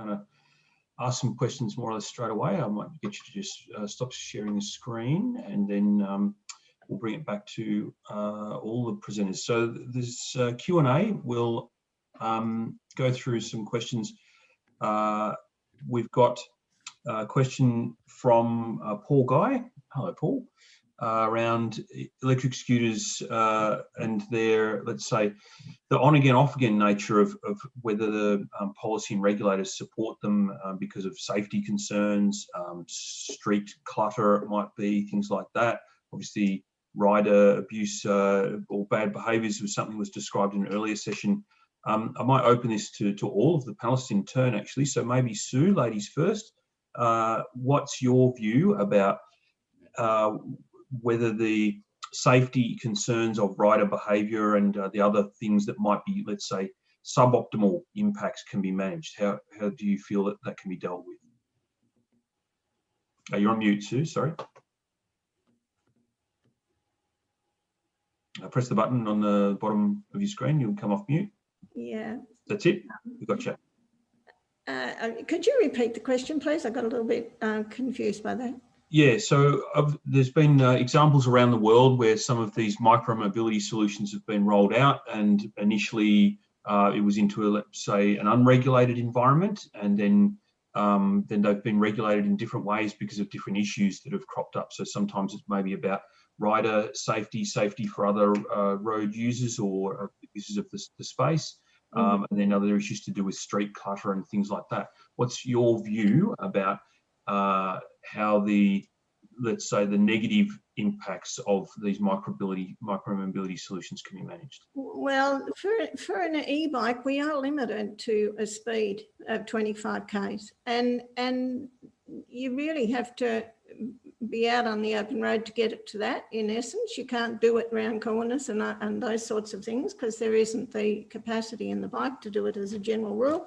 going to ask some questions more or less straight away. I might get you to just stop sharing the screen, and then we'll bring it back to all the presenters. So this Q&A, we'll go through some questions. We've got a question from Paul Guy. Hello, Paul. Around electric scooters and their, let's say, the on-again, off-again nature of whether the policy and regulators support them because of safety concerns, street clutter, it might be, things like that. Obviously, rider abuse or bad behaviours was something that was described in an earlier session. I might open this to all of the panellists in turn, actually. So maybe Sue, ladies first. What's your view about whether the safety concerns of rider behaviour and the other things that might be, let's say, suboptimal impacts can be managed? How do you feel that that can be dealt with? You're on mute, Sue, sorry. Press the button on the bottom of your screen, you'll come off mute. Yeah. That's it, we got you. Could you repeat the question, please? I got a little bit confused by that. Yeah, so there's been examples around the world where some of these micro-mobility solutions have been rolled out, and initially it was into, let's say, an unregulated environment, and then they've been regulated in different ways because of different issues that have cropped up. So sometimes it's maybe about rider safety for other road users or users of the space, and then other issues to do with street clutter and things like that. What's your view about how the, let's say, the negative impacts of these micro-mobility solutions can be managed? Well, for an e-bike, we are limited to a speed of 25 k's, and you really have to be out on the open road to get it to that. In essence, you can't do it around corners and those sorts of things because there isn't the capacity in the bike to do it as a general rule.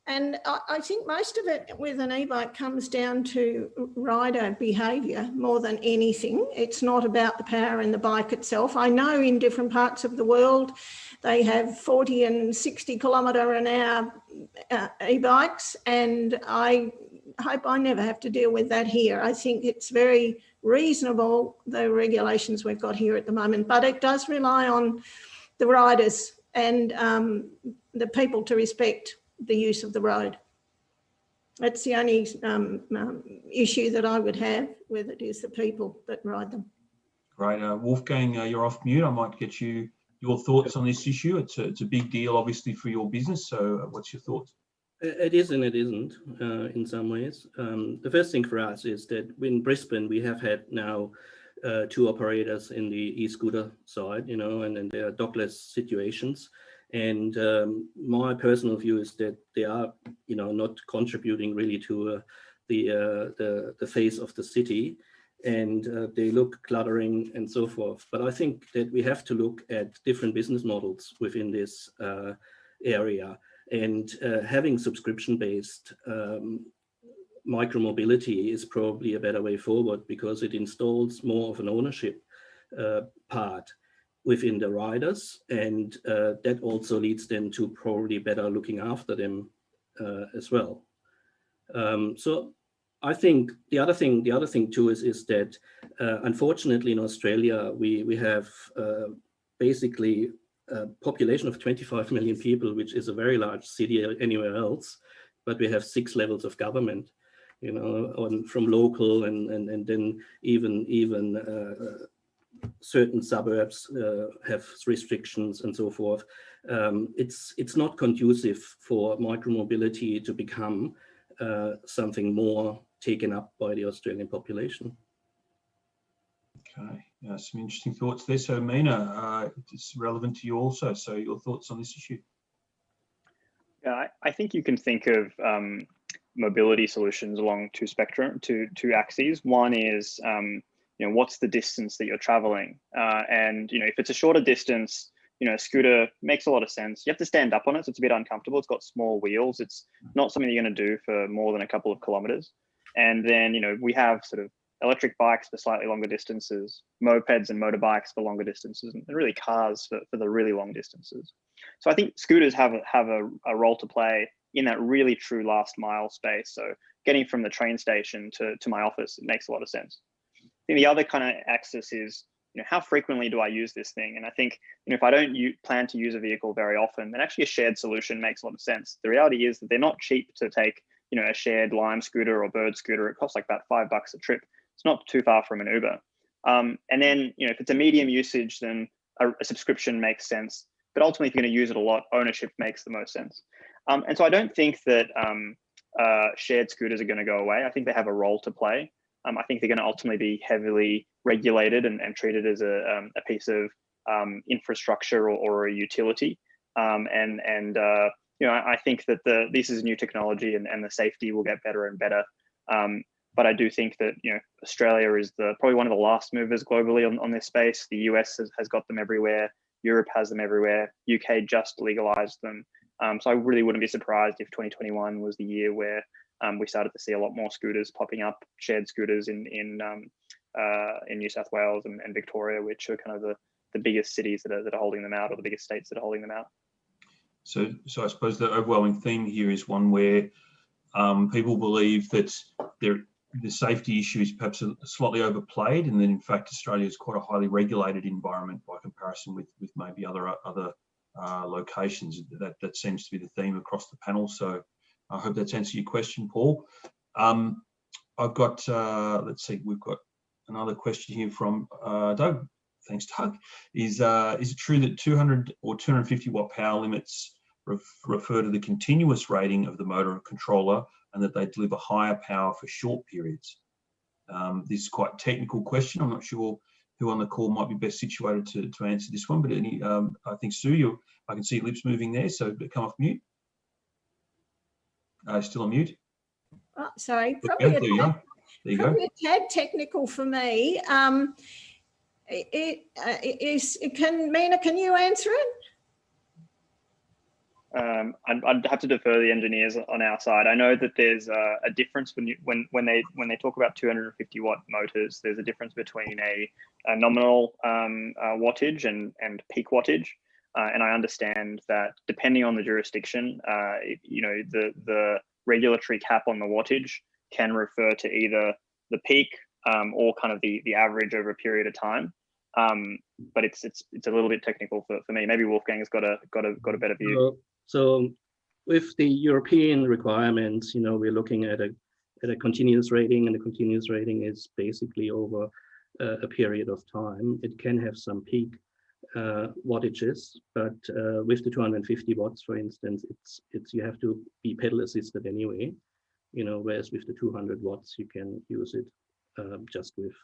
And I think most of it with an e-bike comes down to rider behaviour more than anything. It's not about the power in the bike itself. I know in different parts of the world they have 40 and 60 km/h e-bikes, and I hope I never have to deal with that here. I think it's very reasonable, the regulations we've got here at the moment, but it does rely on the riders and the people to respect the use of the road. That's the only issue that I would have with it, is the people that ride them. Great. Wolfgang, you're off mute. I might get your thoughts on this issue. It's a big deal, obviously, for your business. So what's your thoughts? It is and it isn't in some ways. The first thing for us is that in Brisbane, we have had now 2 operators in the e-scooter side, you know, and there are dockless situations. And my personal view is that they are, you know, not contributing really to the face of the city, and they look cluttering and so forth. But I think that we have to look at different business models within this area, and having subscription-based micro-mobility is probably a better way forward, because it installs more of an ownership part within the riders, and that also leads them to probably better looking after them as well. So I think the other thing too is that unfortunately in Australia we have basically a population of 25 million people, which is a very large city anywhere else, but we have 6 levels of government, you know, from local and then even certain suburbs have restrictions and so forth. It's not conducive for micromobility to become something more taken up by the Australian population. Okay, some interesting thoughts there. So Mina, it's relevant to you also. So your thoughts on this issue? Yeah, I think you can think of mobility solutions along two axes. One is you know, what's the distance that you're traveling? And, you know, if it's a shorter distance, you know, a scooter makes a lot of sense. You have to stand up on it, so it's a bit uncomfortable. It's got small wheels. It's not something you're going to do for more than a couple of kilometers. And then, you know, we have sort of electric bikes for slightly longer distances, mopeds and motorbikes for longer distances, and really cars for the really long distances. So I think scooters have a role to play in that really true last mile space. So getting from the train station to my office, it makes a lot of sense. I think the other kind of axis is, how frequently do I use this thing? And I think, if I don't plan to use a vehicle very often, then actually a shared solution makes a lot of sense. The reality is that they're not cheap to take, a shared Lime scooter or Bird scooter. It costs like about $5 a trip. It's not too far from an Uber. And then, if it's a medium usage, then a subscription makes sense. But ultimately, if you're going to use it a lot, ownership makes the most sense. And so I don't think that shared scooters are going to go away. I think they have a role to play. I think they're going to ultimately be heavily regulated and treated as a piece of infrastructure or a utility. I think that this is new technology and the safety will get better and better. But I do think that Australia is probably one of the last movers globally on this space. The US has got them everywhere. Europe has them everywhere. UK just legalized them. So I really wouldn't be surprised if 2021 was the year where we started to see a lot more scooters popping up, shared scooters in New South Wales and Victoria, which are kind of the biggest cities that are holding them out, or the biggest states that are holding them out. So I suppose the overwhelming theme here is one where people believe that the safety issue is perhaps slightly overplayed, and then in fact Australia is quite a highly regulated environment by comparison with maybe other locations. That seems to be the theme across the panel. So I hope that's answered your question, Paul. I've got, let's see, we've got another question here from Doug. Thanks, Doug. Is it true that 200 or 250 watt power limits refer to the continuous rating of the motor controller, and that they deliver higher power for short periods? This is quite a technical question. I'm not sure who on the call might be best situated to answer this one, but I think Sue, I can see your lips moving there, so come off mute. Still on mute? Oh, sorry, probably there you go. a tad technical for me. Mina, can you answer it? I'd have to defer the engineers on our side. I know that there's a difference when they talk about 250 watt motors. There's a difference between a nominal wattage and peak wattage. And I understand that depending on the jurisdiction, the regulatory cap on the wattage can refer to either the peak or kind of the average over a period of time. But it's a little bit technical for me. Maybe Wolfgang's got a better view. So with the European requirements, we're looking at a continuous rating, and the continuous rating is basically over a period of time. It can have some peak wattages, but with the 250 watts, for instance, it's you have to be pedal assisted anyway, whereas with the 200 watts you can use it just with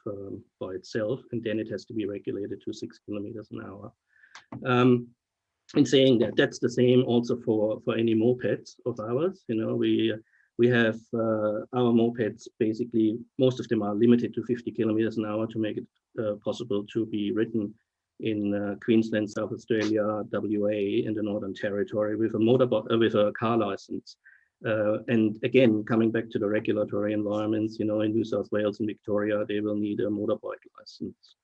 by itself, and then it has to be regulated to 6 kilometers an hour. In saying that, that's the same also for any mopeds of ours. We have our mopeds, basically most of them are limited to 50 kilometers an hour to make it possible to be ridden in Queensland, South Australia, WA, and the Northern Territory with a car license. And again, coming back to the regulatory environments, in New South Wales and Victoria, they will need a motorbike license.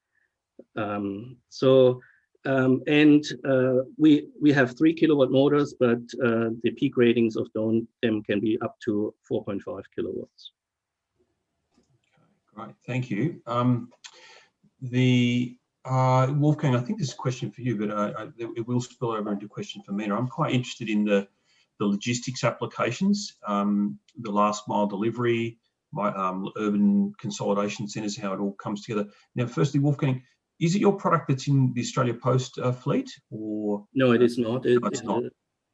We have 3 kilowatt motors, but the peak ratings of them can be up to 4.5 kilowatts. Okay, great, thank you. Wolfgang, I think this is a question for you, but it will spill over into a question for Mina. I'm quite interested in the logistics applications, the last mile delivery, urban consolidation centres, how it all comes together. Now, firstly, Wolfgang, is it your product that's in the Australia Post fleet, or? No, it is not. It's not.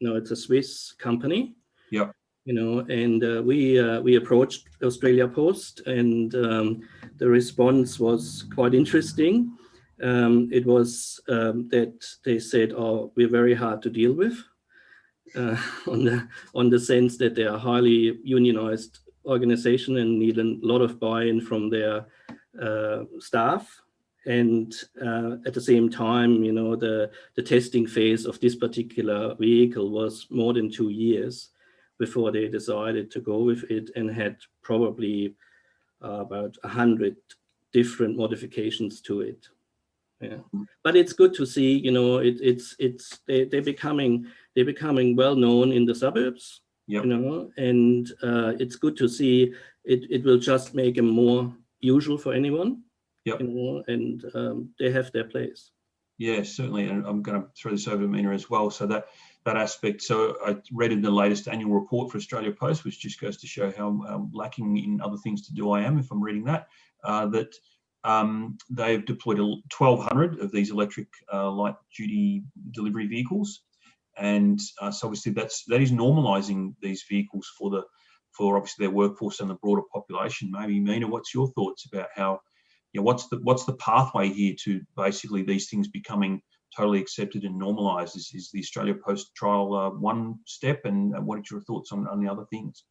No, it's a Swiss company. Yep. And we approached Australia Post, and the response was quite interesting. It was that they said, "Oh, we're very hard to deal with," on the sense that they are highly unionized organization and need a lot of buy-in from their staff. And at the same time, the testing phase of this particular vehicle was more than 2 years before they decided to go with it, and had probably about 100 different modifications to it. Yeah, but it's good to see, they're becoming well known in the suburbs. Yep. You know, and it's good to see it will just make them more usual for anyone. Yep. You know, and they have their place. Yeah, certainly, and I'm going to throw this over to Mina as well. So that aspect. So I read in the latest annual report for Australia Post, which just goes to show how lacking in other things to do I am if I'm reading that. That they've deployed 1,200 of these electric light duty delivery vehicles, and so obviously that is normalising these vehicles for obviously their workforce and the broader population. Maybe Mina, what's your thoughts about how? What's the pathway here to basically these things becoming totally accepted and normalised? Is the Australia Post trial one step, and what are your thoughts on the other things?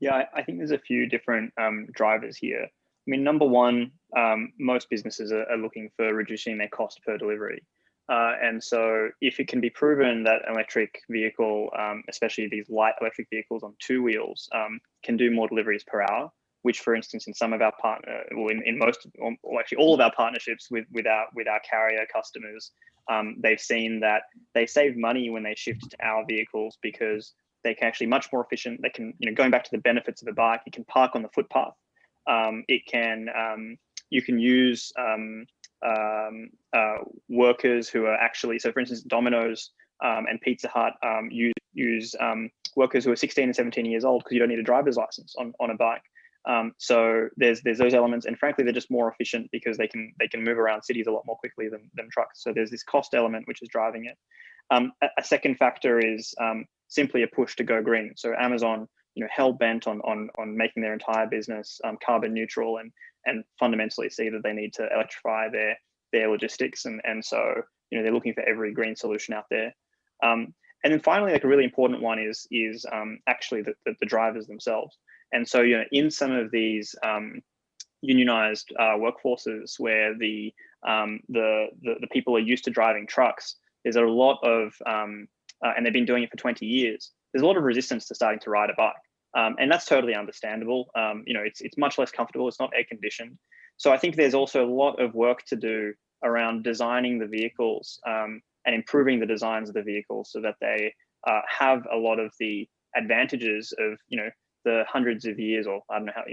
Yeah, I think there's a few different drivers here. I mean, number one, most businesses are looking for reducing their cost per delivery. And so if it can be proven that an electric vehicle, especially these light electric vehicles on 2 wheels, can do more deliveries per hour, which, for instance, in some of our in most, or actually all of our partnerships with our carrier customers, they've seen that they save money when they shift to our vehicles because they can actually much more efficient. They can, going back to the benefits of a bike, you can park on the footpath. You can use workers who are actually, so for instance, Domino's and Pizza Hut use workers who are 16 and 17 years old because you don't need a driver's license on a bike. So there's those elements, and frankly, they're just more efficient because they can move around cities a lot more quickly than trucks. So there's this cost element which is driving it. A second factor is simply a push to go green. So Amazon, hell bent on making their entire business carbon neutral and fundamentally see that they need to electrify their logistics, and so they're looking for every green solution out there. And then finally, like a really important one is actually the drivers themselves. And so, in some of these unionized workforces where the people are used to driving trucks, there's a lot of, and they've been doing it for 20 years, there's a lot of resistance to starting to ride a bike. And that's totally understandable. It's much less comfortable. It's not air conditioned. So I think there's also a lot of work to do around designing the vehicles and improving the designs of the vehicles so that they have a lot of the advantages of, the hundreds of years, or I don't know how,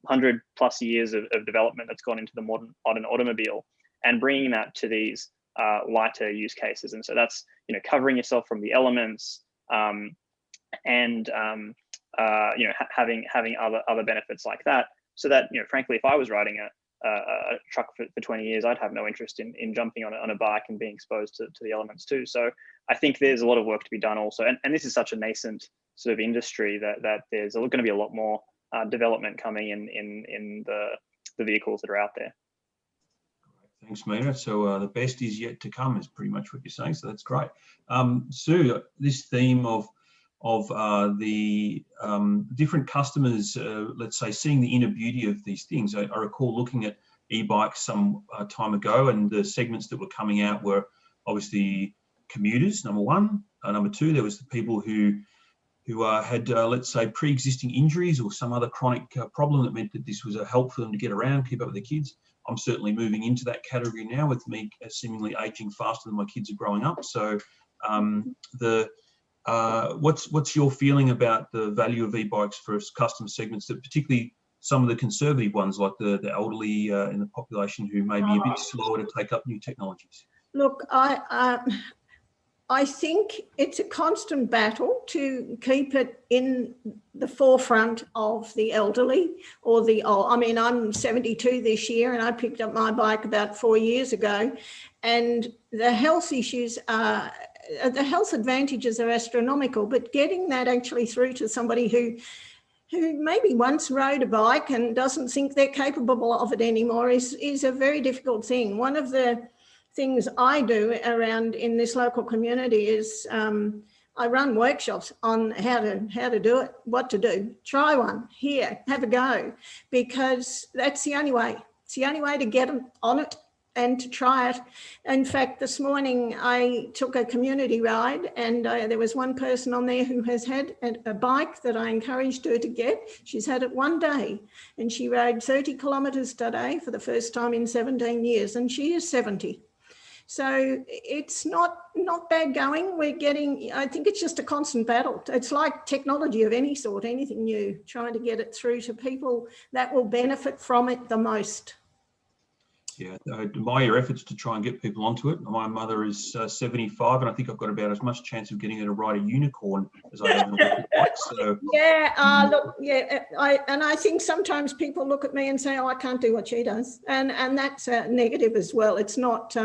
100+ years of development that's gone into the modern automobile, and bringing that to these lighter use cases. And so that's, covering yourself from the elements, and having other benefits like that, so that, frankly, if I was riding a truck for 20 years, I'd have no interest in jumping on a bike and being exposed to the elements too. So I think there's a lot of work to be done also, and this is such a nascent sort of industry that there's going to be a lot more development coming in the vehicles that are out there. Thanks, Mina. So the best is yet to come is pretty much what you're saying. So that's great. Sue, this theme of the different customers, let's say, seeing the inner beauty of these things. I recall looking at e-bikes some time ago, and the segments that were coming out were obviously commuters, number one. Number two, there was the people who had, let's say, pre-existing injuries or some other chronic problem that meant that this was a help for them to get around, keep up with their kids. I'm certainly moving into that category now, with me seemingly aging faster than my kids are growing up. So what's your feeling about the value of e-bikes for customer segments, that particularly some of the conservative ones, like the elderly in the population who may be a bit slower to take up new technologies? Look, I think it's a constant battle to keep it in the forefront of the elderly or the old. I mean, I'm 72 this year, and I picked up my bike about 4 years ago, and the health issues are, the health advantages are astronomical, but getting that actually through to somebody who maybe once rode a bike and doesn't think they're capable of it anymore is a very difficult thing. One of the things I do around in this local community is I run workshops on how to do it, what to do. Try one, here, have a go, because that's the only way. It's the only way to get them on it and to try it. In fact, this morning I took a community ride, and there was one person on there who has had a bike that I encouraged her to get. She's had it one day, and she rode 30 kilometres today for the first time in 17 years, and she is 70. So it's not bad going. We're getting, I think it's just a constant battle. It's like technology of any sort, anything new, trying to get it through to people that will benefit from it the most. Yeah, I admire your efforts to try and get people onto it. My mother is 75, and I think I've got about as much chance of getting her to ride a unicorn as I have an electric bike. So yeah, look, yeah, I think sometimes people look at me and say, "Oh, I can't do what she does," and that's a negative as well. It's not.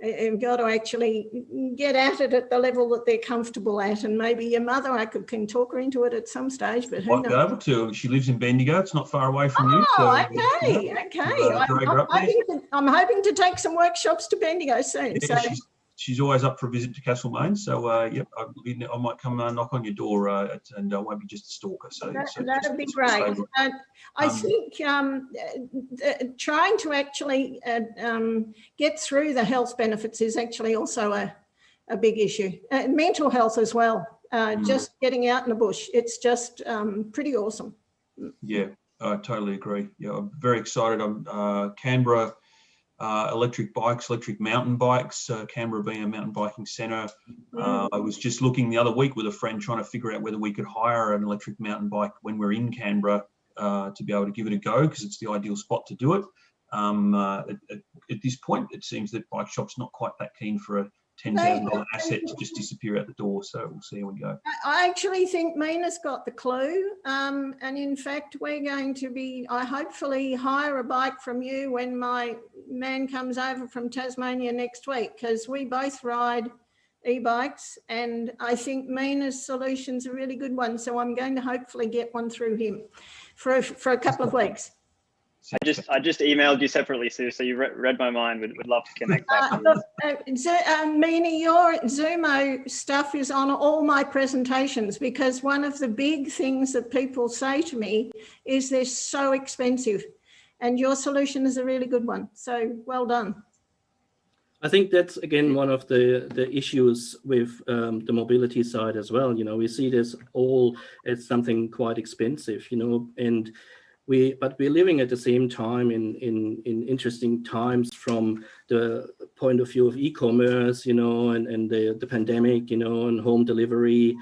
You've got to actually get at it at the level that they're comfortable at, and maybe your mother, I can talk her into it at some stage, but who knows? Might be able to. She lives in Bendigo. It's not far away from you. So, okay, yeah, okay. I'm hoping to take some workshops to Bendigo soon. Yeah, so she's always up for a visit to Castlemaine. So, yep, I might come knock on your door, and I won't be just a stalker. So that'd be great. I think trying to actually get through the health benefits is actually also a big issue. Mental health as well. Just getting out in the bush, it's just pretty awesome. Yeah, I totally agree. Yeah, I'm very excited. I'm Canberra. Electric bikes, electric mountain bikes, Canberra being a mountain biking centre. I was just looking the other week with a friend trying to figure out whether we could hire an electric mountain bike when we're in Canberra to be able to give it a go, because it's the ideal spot to do it. At this point, it seems that bike shop's not quite that keen for a $10,000 asset to just disappear out the door. So we'll see how we go. I actually think Mina's got the clue. And in fact, we're going to be, I hopefully hire a bike from you when my man comes over from Tasmania next week, because we both ride e-bikes, and I think Mina's solution's a really good one. So I'm going to hopefully get one through him for a couple of weeks. I just emailed you separately, Sue, so you read my mind. Would love to connect back. Mina, your Zoomo stuff is on all my presentations, because one of the big things that people say to me is they're so expensive, and your solution is a really good one. So well done. I think that's, again, one of the issues with the mobility side as well. You know, we see this all as something quite expensive, you know, and but we're living at the same time in interesting times from the point of view of e-commerce, you know, and the pandemic, you know, and home delivery.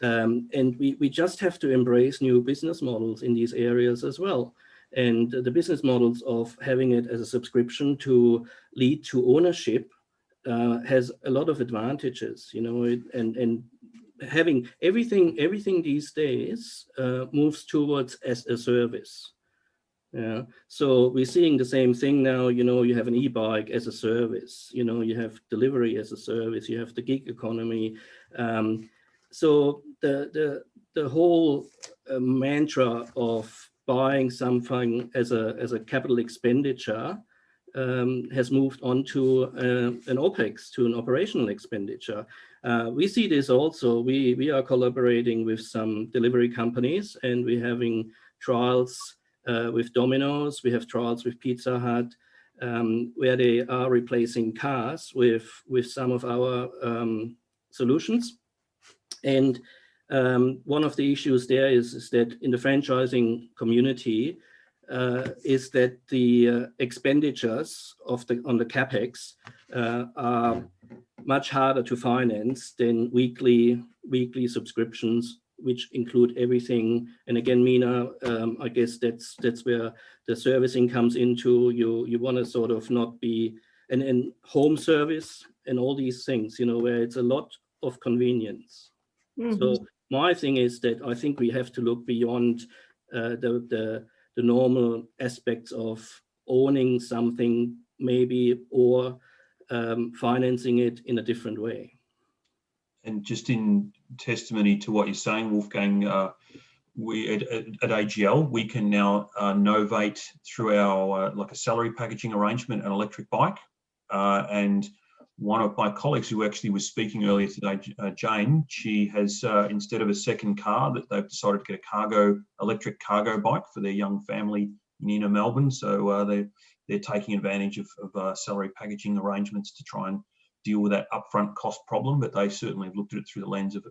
And we just have to embrace new business models in these areas as well. And the business models of having it as a subscription to lead to ownership has a lot of advantages, you know, and having everything these days moves towards as a service. Yeah, so we're seeing the same thing now. You know, you have an e-bike as a service, you know, you have delivery as a service, you have the gig economy. So the whole mantra of buying something as a capital expenditure has moved on to an OPEX, to an operational expenditure. We see this also. We are collaborating with some delivery companies, and we're having trials with Domino's. We have trials with Pizza Hut, where they are replacing cars with some of our solutions. And one of the issues there is that in the franchising community, is that the expenditures on the CapEx are much harder to finance than weekly subscriptions, which include everything. And again, Mina, I guess that's where the servicing comes into. You want to sort of not be and home service and all these things, you know, where it's a lot of convenience. So my thing is that I think we have to look beyond the normal aspects of owning something maybe, or financing it in a different way. And just in testimony to what you're saying, Wolfgang, we at AGL, we can now novate through our like a salary packaging arrangement an electric bike. And one of my colleagues who actually was speaking earlier today, Jane, she has, instead of a second car, that they've decided to get a electric cargo bike for their young family in inner Melbourne. So they're taking advantage of salary packaging arrangements to try and deal with that upfront cost problem, but they certainly have looked at it through the lens of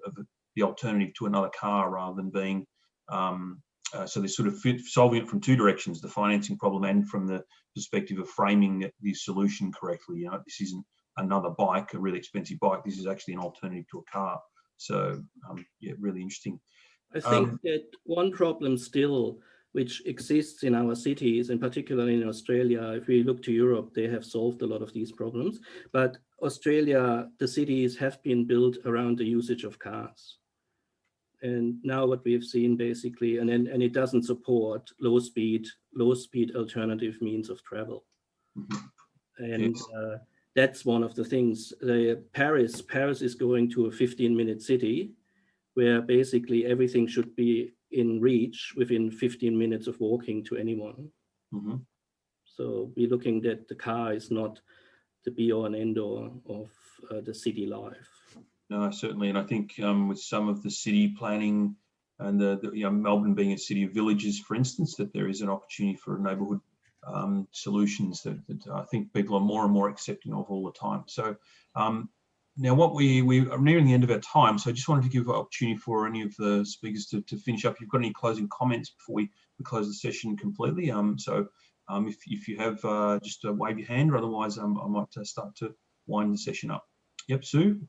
the alternative to another car, rather than being, so they're sort of solving it from two directions, the financing problem and from the perspective of framing the solution correctly. You know, this isn't another bike, a really expensive bike. This is actually an alternative to a car. So yeah, really interesting. I think that one problem still which exists in our cities, and particularly in Australia, if we look to Europe, they have solved a lot of these problems. But Australia, the cities have been built around the usage of cars. And now what we have seen basically, and it doesn't support low speed alternative means of travel. And Yes. that's one of the things. Paris is going to a 15-minute city where basically everything should be in reach within 15 minutes of walking to anyone. So we're looking that the car is not the be-all and end-all of the city life. No, certainly, and I think with some of the city planning and the Melbourne being a city of villages, for instance, that there is an opportunity for neighbourhood solutions that I think people are more and more accepting of all the time. So now what we are nearing the end of our time, so I just wanted to give an opportunity for any of the speakers to finish up. If you've got any closing comments before we close the session completely. If you have just wave your hand, or otherwise I might start to wind the session up. Yep, Sue?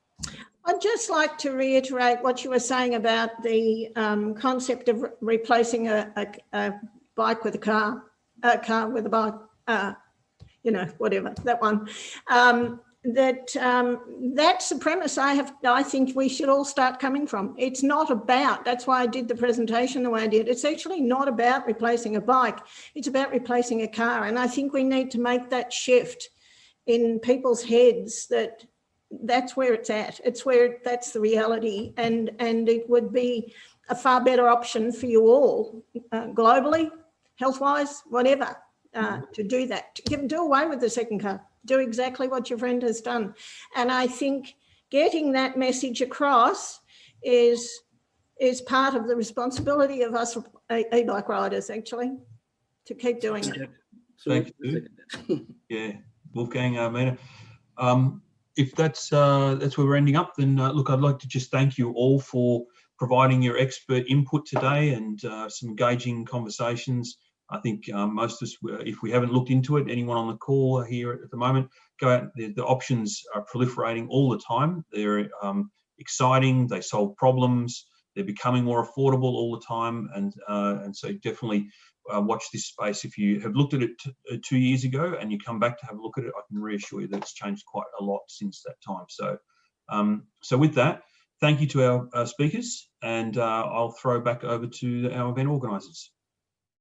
I'd just like to reiterate what you were saying about the concept of replacing a bike with a car with a bike, whatever, that one. That's the premise I think we should all start coming from. It's not about, that's why I did the presentation the way I did. It's actually not about replacing a bike. It's about replacing a car. And I think we need to make that shift in people's heads that that's where it's at. It's where that's the reality. And it would be a far better option for you all globally, health-wise, whatever, to do that. Do away with the second car. Do exactly what your friend has done. And I think getting that message across is part of the responsibility of us e-bike riders, actually, to keep doing it. Thank you. Yeah, Wolfgang, Mina. If that's where we're ending up, then look, I'd like to just thank you all for providing your expert input today and some engaging conversations. I think most of us, if we haven't looked into it, anyone on the call here at the moment, go out. The options are proliferating all the time. They're exciting. They solve problems. They're becoming more affordable all the time. And so definitely watch this space. If you have looked at it 2 years ago and you come back to have a look at it, I can reassure you that it's changed quite a lot since that time. So with that, thank you to our speakers, and I'll throw back over to our event organisers.